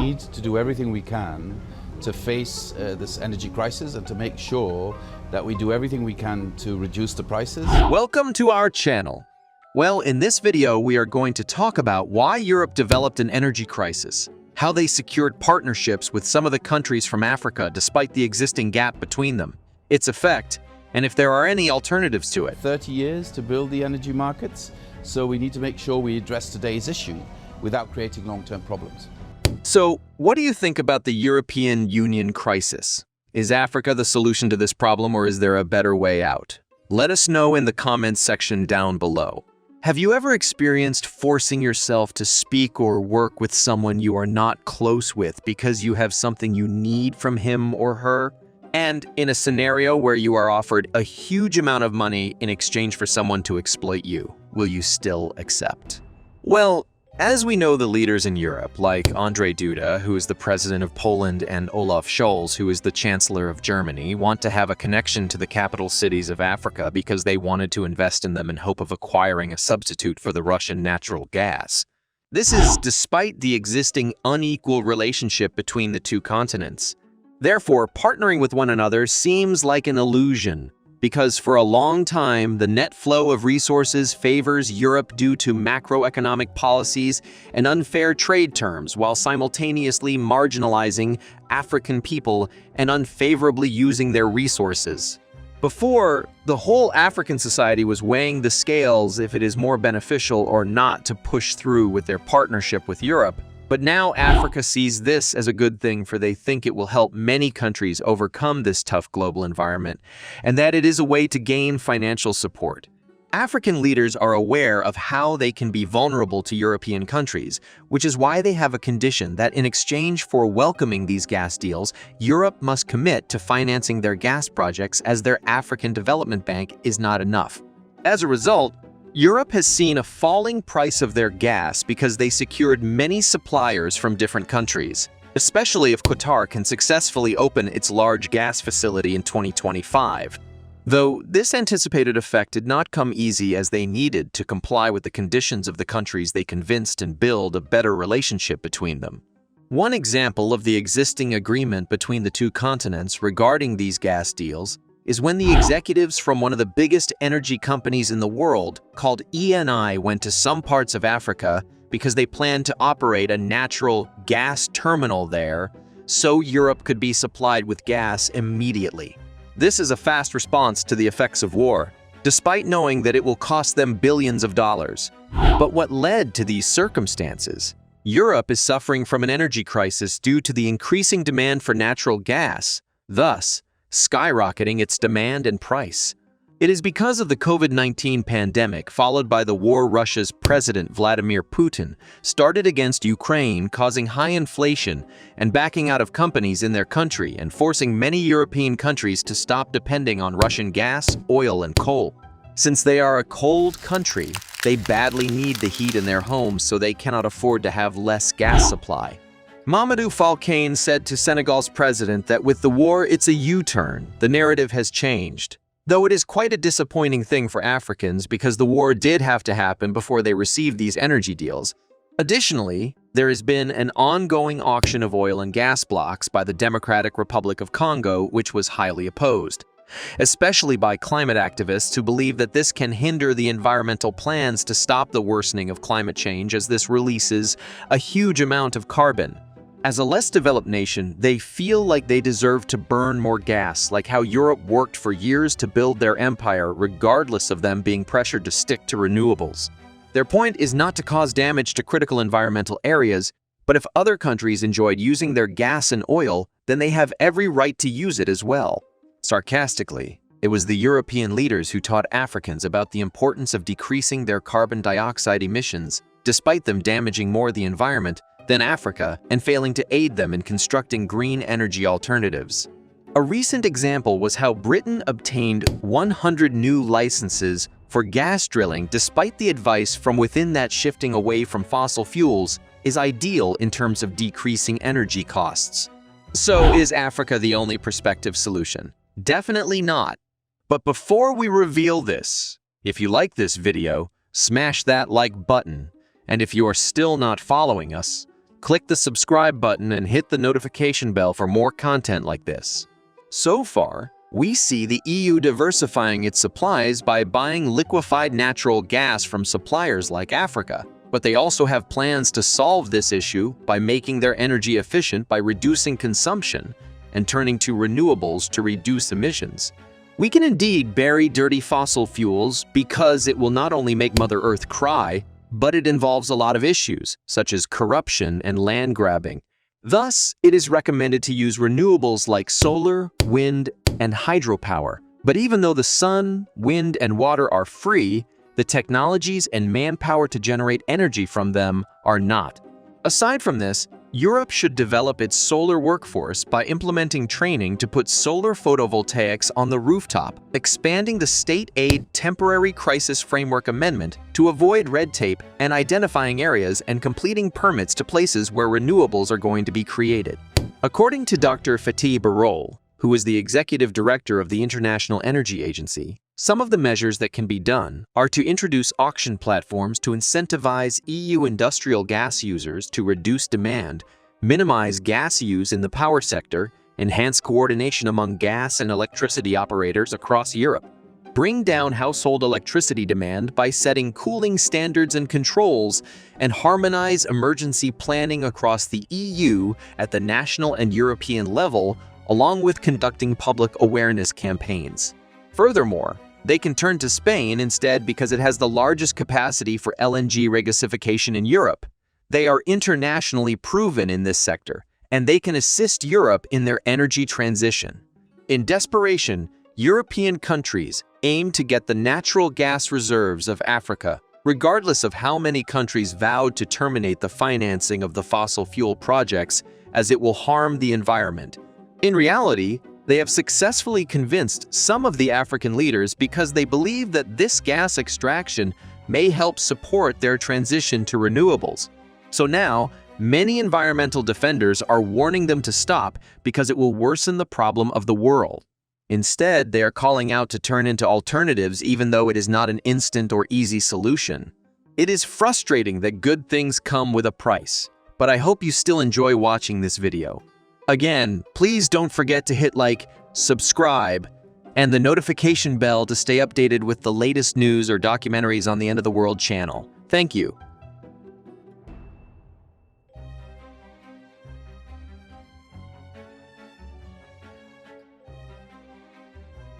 need to do everything we can to face this energy crisis and to make sure that we do everything we can to reduce the prices. Welcome to our channel. Well, in this video, we are going to talk about why Europe developed an energy crisis, how they secured partnerships with some of the countries from Africa despite the existing gap between them, its effect, and if there are any alternatives to it. 30 years to build the energy markets, so we need to make sure we address today's issue without creating long-term problems. So, what do you think about the European Union crisis? Is Africa the solution to this problem, or is there a better way out? Let us know in the comments section down below. Have you ever experienced forcing yourself to speak or work with someone you are not close with because you have something you need from him or her? And in a scenario where you are offered a huge amount of money in exchange for someone to exploit you, will you still accept? Well, as we know, the leaders in Europe, like Andrzej Duda, who is the president of Poland, and Olaf Scholz, who is the chancellor of Germany, want to have a connection to the capital cities of Africa because they wanted to invest in them in hope of acquiring a substitute for the Russian natural gas. This is despite the existing unequal relationship between the two continents. Therefore, partnering with one another seems like an illusion, because for a long time, the net flow of resources favors Europe due to macroeconomic policies and unfair trade terms, while simultaneously marginalizing African people and unfavorably using their resources. Before, the whole African society was weighing the scales if it is more beneficial or not to push through with their partnership with Europe. But now Africa sees this as a good thing, for they think it will help many countries overcome this tough global environment, and that it is a way to gain financial support. African leaders are aware of how they can be vulnerable to European countries, which is why they have a condition that in exchange for welcoming these gas deals, Europe must commit to financing their gas projects, as their African Development Bank is not enough. As a result, Europe has seen a falling price of their gas because they secured many suppliers from different countries, especially if Qatar can successfully open its large gas facility in 2025. Though this anticipated effect did not come easy, as they needed to comply with the conditions of the countries they convinced and build a better relationship between them. One example of the existing agreement between the two continents regarding these gas deals is when the executives from one of the biggest energy companies in the world, called ENI, went to some parts of Africa because they planned to operate a natural gas terminal there so Europe could be supplied with gas immediately. This is a fast response to the effects of war, despite knowing that it will cost them billions of dollars. But what led to these circumstances? Europe is suffering from an energy crisis due to the increasing demand for natural gas, thus skyrocketing its demand and price. It is because of the COVID-19 pandemic, followed by the war Russia's President Vladimir Putin started against Ukraine, causing high inflation and backing out of companies in their country, and forcing many European countries to stop depending on Russian gas, oil, and coal. Since they are a cold country, they badly need the heat in their homes, so they cannot afford to have less gas supply. Mamadou Fall Kane said to Senegal's president that with the war, it's a U-turn. The narrative has changed. Though it is quite a disappointing thing for Africans, because the war did have to happen before they received these energy deals. Additionally, there has been an ongoing auction of oil and gas blocks by the Democratic Republic of Congo, which was highly opposed, especially by climate activists who believe that this can hinder the environmental plans to stop the worsening of climate change, as this releases a huge amount of carbon. As a less developed nation, they feel like they deserve to burn more gas, like how Europe worked for years to build their empire, regardless of them being pressured to stick to renewables. Their point is not to cause damage to critical environmental areas, but if other countries enjoyed using their gas and oil, then they have every right to use it as well. Sarcastically, it was the European leaders who taught Africans about the importance of decreasing their carbon dioxide emissions, despite them damaging more the environment than Africa and failing to aid them in constructing green energy alternatives. A recent example was how Britain obtained 100 new licenses for gas drilling, despite the advice from within that shifting away from fossil fuels is ideal in terms of decreasing energy costs. So, is Africa the only prospective solution? Definitely not. But before we reveal this, if you like this video, smash that like button, and if you are still not following us, Click the subscribe button and hit the notification bell for more content like this. So far, we see the EU diversifying its supplies by buying liquefied natural gas from suppliers like Africa. But they also have plans to solve this issue by making their energy efficient by reducing consumption and turning to renewables to reduce emissions. We can indeed bury dirty fossil fuels because it will not only make Mother Earth cry, but it involves a lot of issues, such as corruption and land grabbing. Thus, it is recommended to use renewables like solar, wind, and hydropower. But even though the sun, wind, and water are free, the technologies and manpower to generate energy from them are not. Aside from this, Europe should develop its solar workforce by implementing training to put solar photovoltaics on the rooftop, expanding the State Aid Temporary Crisis Framework Amendment to avoid red tape, and identifying areas and completing permits to places where renewables are going to be created. According to Dr. Fatih Birol, who is the executive director of the International Energy Agency, some of the measures that can be done are to introduce auction platforms to incentivize EU industrial gas users to reduce demand, minimize gas use in the power sector, enhance coordination among gas and electricity operators across Europe, bring down household electricity demand by setting cooling standards and controls, and harmonize emergency planning across the EU at the national and European level, along with conducting public awareness campaigns. Furthermore, they can turn to Spain instead because it has the largest capacity for LNG regasification in Europe. They are internationally proven in this sector, and they can assist Europe in their energy transition. In desperation, European countries aim to get the natural gas reserves of Africa, regardless of how many countries vowed to terminate the financing of the fossil fuel projects, as it will harm the environment. In reality, they have successfully convinced some of the African leaders because they believe that this gas extraction may help support their transition to renewables. So now, many environmental defenders are warning them to stop because it will worsen the problem of the world. Instead, they are calling out to turn into alternatives even though it is not an instant or easy solution. It is frustrating that good things come with a price, but I hope you still enjoy watching this video. Again, please don't forget to hit like, subscribe, and the notification bell to stay updated with the latest news or documentaries on the End of the World channel. Thank you.